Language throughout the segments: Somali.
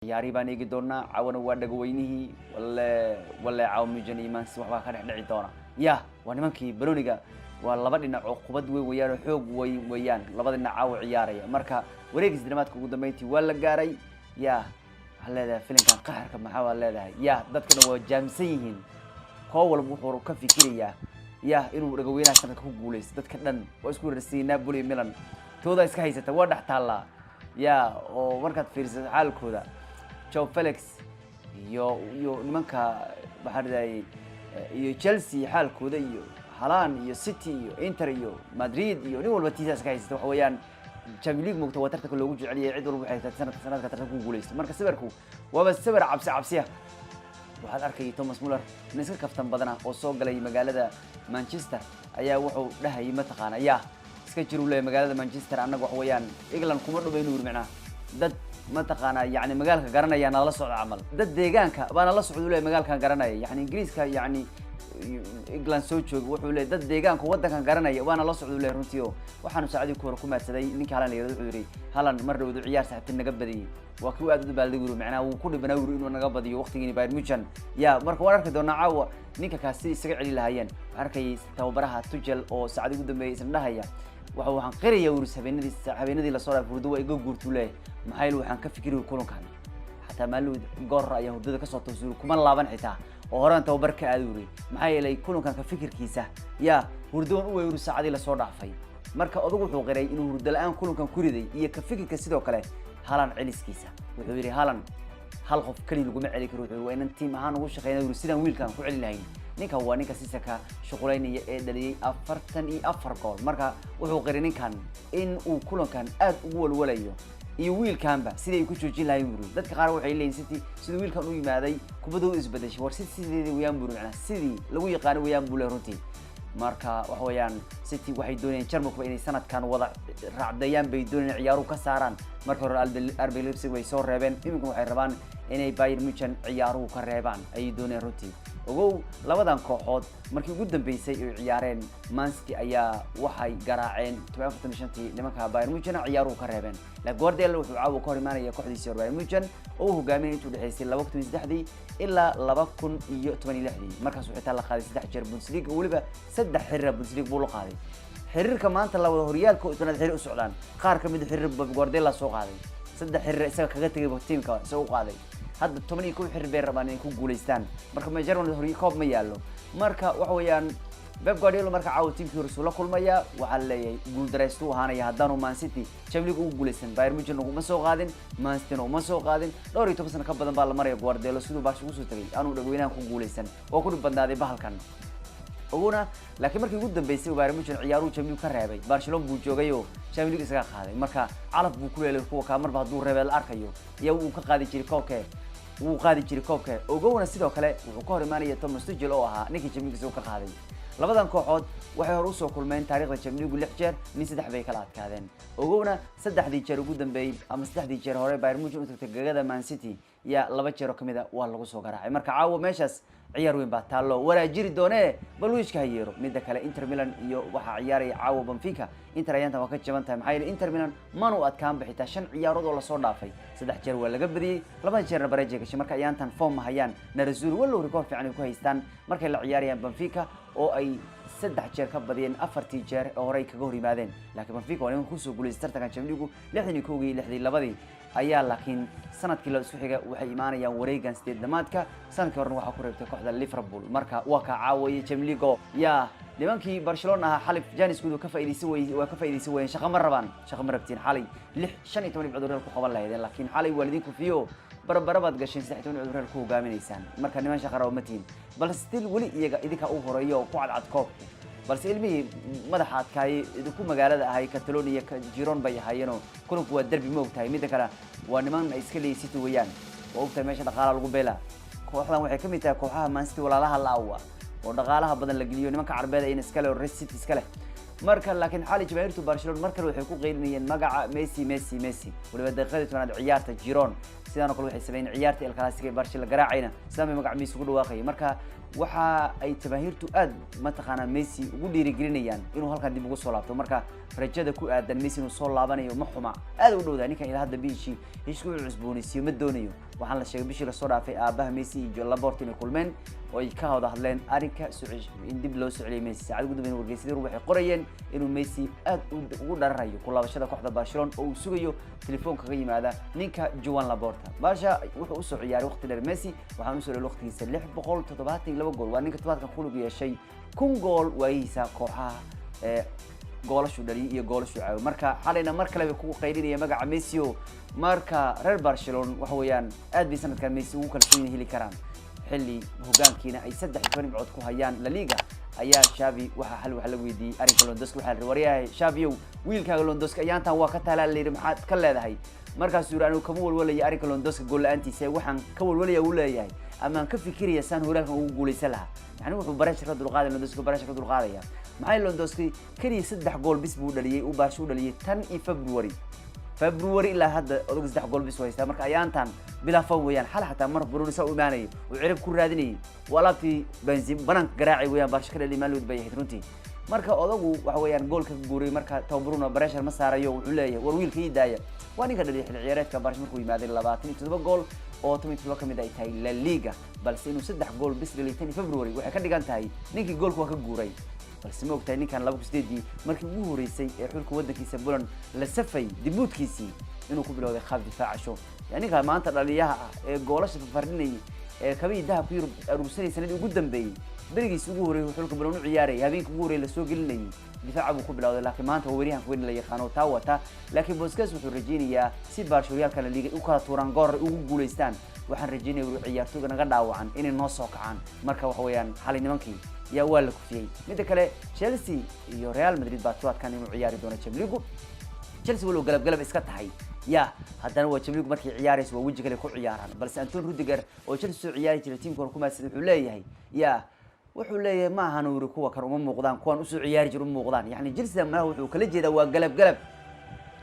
ciyaari baan eegi doonaa cawana waa dhagaweynihi wala caawmijan iimaan si waxba ka dhici doona waa nimankii Baroniga waa laba dhinac oo qubad weeyaan xoog weeyaan labada dhinac caaw ciyaaraya marka wareegis dinamadka ugu dambeyntii waa la gaaray haleeda filimkan qaharka maxaa waa leedahay dadkana waa jaamsan yihiin koow walba wuxuu ka fikiraya inuu dhagaweynaha sanadka ku guuleysto dadka dhan waa isku rasiin Napoli Milan tooda iska haysata waa dhaxtaala oo markaad fiirsato xaalkooda Joe Felix iyo nimanka baxarday iyo Chelsea xaalkooda iyo Haaland iyo City iyo Inter iyo Madrid iyo nin walba tiisaas ka haysta wax weeyaan Champions League mugta watarta loogu jeceliyay cid walba waxay sanadka tartan ku guuleysto marka sawirku waa sawir cabsi waxaad arkay Thomas Muller in iska kaftan badana oo soo galay magaalada Manchester ayaa wuxuu dhahay ma taqaan iska jiru leeyahay magaalada Manchester anagu wax weeyaan England kuma dhaweeyno urmina dad ma taqaana yani magaalka garanaya la socdo amal dad deegaanka baana la socdo leeyahay magaalka garanaya yani Ingiriiska yani England soo joogo wuxuu leeyahay dad deegaanka wadankan garanaya waana la socdo leeyahay runtii waxaanu saacadii ku hor ku maadsaday ninka Haaland leeyahay wuxuu yiri Haaland mar dhawdu ciyaar saxibta naga badiyay waa kii aad u baaldiguru macnaa uu ku dhibana inuu naga badiyo waqtigiina Bayern Munchen marka waan arki doonaa caawa ninka kaasi isaga celi lahaayeen arkay tababaraha Tuchel oo saacadii ugu dambeeyay isna dhahaya waxaan qiraya urus habeenadii la soo dhaafay hurdo waa iga guurtu leeyahay maxay waxaan ka fikiray kulankan hatta maaluud goor ayaa hurdada ka soo toosay kuma laaban xitaa oo horaan tababarka aad u ri maxay ilay kulankan ka fikirkiisa hurdoon u weeru saacadii la soo dhaafay marka odagu wuxuu qiray inuu hurdo la'aan kulankan ku riday iyo ka fikirka sidoo kale Haaland celiskiisa wuxuu yiri Haaland hal qof kaliya lagu ma celi karo wuxuu waa in team ahaan ugu shaqeynaa sidaan wiilkan ku celin lahayn ninka waa ninka Sisaka shaqooleynaya ee dhaliyay 44 gool marka wuxuu qiray ninkan in uu kulankan aad ugu walwalayo iyo wiilkanba sidii ku joojin lahayn buru dadka qaar waxay leeyihiin City sidii wiilkan u yimaaday kubaddu isbedeshay war sidii weeyaan buru macna sidii lagu yaqaan weeyaan buu runtii marka wax weeyaan City waxay doonayaan Jarmalku inay sanadkan wada raacdayaan bay doonayaan ciyaaru ka saaraan marka hore RB Leipzig way soo reebeen imika waxay rabaan inay Bayern Munchen ciyaaru ka reebaan ay doonayaan runtii ogow labadan kooxood markii ugu dambeysay ay ciyaareen Man City ayaa waxay garaaceen 25 nimanka Bayern Munchen ciyaaru ka reebeen la Guardiola wuxuu caawa ka hor imaanaya kooxdiisa Bayern Munchen oo hogaaminay intuu dhaxaysay 2003 ilaa 2016 markaas wuxuu taa la qaaday 3 jeer Bundesliga waliba 3 xirra Bundesliga buu la qaaday xiriirka maanta la wada horyaalka oo sanad xiriir u socdaan qaar kamid xiriir Guardiola soo qaaday 3 xiriir isaga kaga tagay tiimka soo qaaday hadda 12 xiriir bay rabaan inay ku guuleystaan marka ma jarwan horiy koob ma yaalo marka wax weeyaan Pep Guardiola marka caaw tiimkii Rasuul la kulmaya waxa leeyahay guul dareystu ahaanaya haddaanu Man City Champions League ugu guuleysan Bayern Munchen uma soo qaadin Man City uma soo qaadin 12 sano ka badan baa la maraya Guardiola sidoo baash ugu soo tagay aanu dhagweynaha ku guuleysan oo ku badnaaday bahalkan oguna laakiin markii ugu dambeysay Bayern Munchen ciyaaru Champions League ka reebay Barcelona buu joogay oo Champions League isaga qaaday marka calaf buu ku leeyahay kuwa ka marba haduu reebay la arkayo iyo uu ka qaadi jiray koobka wuu qaadi jiray koobka ogowna sidoo kale wuxuu ka hor imaanaya Thomas Tuchel oo ahaa ninkii Champions League ka qaaday labadan kooxood waxay hor u soo kulmeen taariikhda Champions League 6 jeer min 3 bay kala adkaadeen ogowna 3 jeer ugu dambeeyay ama 3 jeer hore Bayern Munchen u tagtay gagada Man City 2 jeer oo kamida waa lagu soo garaacay marka caawa meeshaas ciyaar weyn baa taalo waraajiri doonee bal wiishka hayeero midda kale Inter Milan iyo waxa ciyaaraya caawa Benfica Inter ayaanta waa ka jaban tahay maxay Inter Milan manu adkaan bixita 5 ciyaarood oo la soo dhaafay 3 jeer waa laga badiyay 2 jeerna bareeje gashay marka ayaantan form ma hayaan Narazzurri walow record fiican ku haystaan markay la ciyaarayaan Benfica oo ay 3 jeer ka badiyeen 4 jeer oo hore kaga hor yimaadeen laakiin Benfica waa inuu ku soo guuleystay tartanka Champions League 61 ayaa laakiin sanadkii la isku xiga waxay imaanayaan wareegan 8 dhamaadka sanadkii horena waxa ku reebtay kooxda Liverpool marka waa ka caawiyay Champions League nimankii Barcelona xalif Janis guud ka faa'iideysay way shaqo ma rabtiin xalay 15 dhibcood ku qaban lahaydeen laakiin xalay waalidinku fiyo barbarabaad gashay 16 dhibcood ku hogaaminaysan marka niman shaqo rabo matiin bal still wali iyaga idinka u horeeyo ku cadcad koob balse ilmihii madaxa adkaay idinku magaalada ahay Catalonia Girona bay ahaayeen kulanku waa derbi ma ogtahay mid kale waa niman iska leeysid weeyaan oo ogtahay meesha dhaqaalaha lagu beela kooxdan waxay kamid tahay kooxaha Man City walaalaha laawa oo dhaqaalaha badan la geliyo nimanka Carbeed ay iska leh City iska leh marka laakiin xalay jamaahirtu Barcelona markale waxay ku qeynayeen magaca Messi waliba daqiiqadii tanaad ciyaarta Girona sidoo kale waxay sameeyeen ciyaarta El Clasico ee Barcelona garaacayna sidoo magaca Messi ugu dhawaaqay marka waxa ay jamaahirtu aad ma taqaana Messi ugu dhiirigelinayaan inuu halkan dib ugu soo laabto marka rajada ku aadan Messi inuu soo laabanayo ma xuma aad u dhowdaa ninkan ilaa hadda bishii isku cusboonaysiyo ma doonayo waxaan la sheegay bishii la soo dhaafay aabaha Messi iyo Laporte inay kulmeen oo ay ka wada hadleen arrinka in dib loo soo celiyay Messi saacad ugu dambeeyay wargeysadii waxay qorayeen inuu Messi aad ugu dhararayo ku laabashada kooxda Barcelona oo uu sugayo telefoonka ka yimaada ninka Joan Laporta baasha wuxuu u soo ciyaaray waqti dheer Messi waxaan u soo leeyahay waqtigiisa 672 gool waa ninka tobaadkan khuluq yeeshay 1 gool waayihiisa kooxaha goolashu dhaliyay iyo goolashu caaw marka xalayna mar kale ku qaylinaya magaca Messi marka reer Barcelona waxa weeyaan aad bay sanadkan Messi ugu kalsoon heli karaan xilli hogaankiina ay 3 dhibcood ku hayaan La Liga ayaa Xavi waxa xal wax la weydiiyay arrinka Lewandowski waxa la wariyay Xavi wiilkaaga Lewandowski ayaantan waa ka talaalay maxaad ka leedahay markaas uu raanu kama walwalay arrinka Lewandowski gool la'aantiisa waxaan ka walwalaya uu leeyahay ama ka fikiraya san hoolka ugu guuleysan lahaa yani wuxuu barashada dulqaaday Lewandowski barashada dulqaadaya maxay Lewandowski kaliya 3 gool bis buu dhaliyay uu Barca u dhaliyay tan February ilaa hadda odag 3 gool bis haysta marka ayaantan bila faw weeyaan xal xataa mar Bruno soo imaanay oo cirib ku raadinay walaabti Benzema bananka garaacay weeyaan Barca ka dhaliyay maalud bay runtii marka odagu waxa weeyaan goolka guuray marka taw Bruno barashar ma saarayo wuxuu leeyahay war wiilka idaaya waa ninka dhaliyay xil ciyaareedka Barca markuu yimaaday 27 gool oo 17 ka mid ay tahay La Liga balse inuu 3 gool bis dhaliyay February waxay ka dhigan tahay ninkii goolku waa ka guuray balse ma ogtahay ninkan 28 markii ugu horeysay ee xulka wadankiisa Poland la safay dibuutkiisii inuu ku bilowday qaab difaacsho yani ka maanta dhaliyaha ee goolasha fardinay ee kabiidaha ku yurub arugsanay sanadii ugu dambeeyay barigiis ugu horeeyay xulka Poland u ciyaaray habeenkii ugu horeeyay la soo gelinayay difaaca buu ku bilowday laakiin maanta wariyahan ku la yaqaan oo taawata laakiin Busquets wuxuu rajeynayaa si Barcelona La Liga u kala tuuraan goor ugu guuleystaan waxaan rajeynayaa inuu ciyaartooyga naga dhaawacan inay noo soo kacaan marka wax weeyaan xalay nimankii yaa waa la kufiyay mid kale Chelsea iyo Real Madrid baa toodkan inuu ciyaari doono Champions League Chelsea wuu galab iska tahay ya haddana waa Champions League markii ciyaarayso waa wajiga ku ciyaaraan balse Antonio Rudiger oo Chelsea soo ciyaari jiray teamka ku maasad wuxuu leeyahay ya wuxuu leeyahay ma ahan uu kuwa kan uma muuqdaan kuwan u soo ciyaari jiray muuqdaan yani Chelsea ma wuxuu kala jeedaa waa galab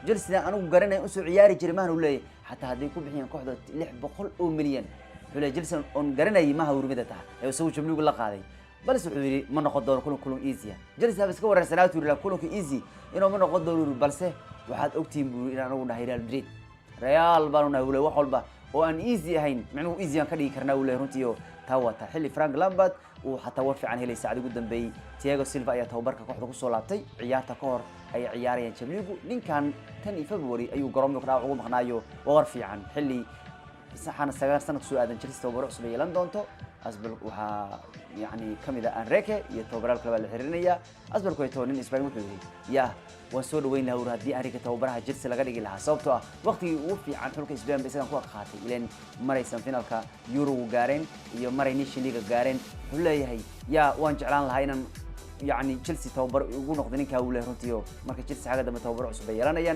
Chelsea anigu garanay u soo ciyaari jiray ma uu leeyahay hatta haday ku bixiyaan kooxda 600 milyan wuxuu leeyahay Chelsea on garanay ma hawrmida tahay ee soo Champions League la qaaday بس وحوري ما نقدر كلهم إيزيا جلسة بس كور رسالات ولا كلهم إيزي إنه ما نقدر بس واحد أكتيم إن أنا ونا ريال مدريد ريال بالونا ولا واحد با وأن إيزي هين معناه إيزي كذي كرنا ولا هنتيو توا تحلي فرانك لامبات وحتى وفي عنه اللي يساعد قدام بي تياغو سيلفا يا توبرك كوحدة كوسولاتي عيار تكور أي عيار ينشمليجو لين كان تاني فبراير أيو قرام يقرأ عقوم خنايو وغرفي عن حلي سحنا السجار سنة سوء هذا جلسة توبرك سبي لندنتو أسبل وها يعني كم إذا أنريكي يتوبرال كلام الحرينية أسبل كويتونين إسباني متوجه يا وصول وين له ورهدي أنريكي توبرها جلسة لقى لها صوبته وقتي وفي عن حلقة إسبان بس أنا كوا خاطي لين مرة سنفينال كا يورو وجارين يوم مرة نيشن ليغا جارين ولا هي يا وان جعلان لهاينا يعني تشيلسي توبر يقول نقدني كأوله رنتيو مركز تشيلسي حاجة دم توبر عصبية لنا ين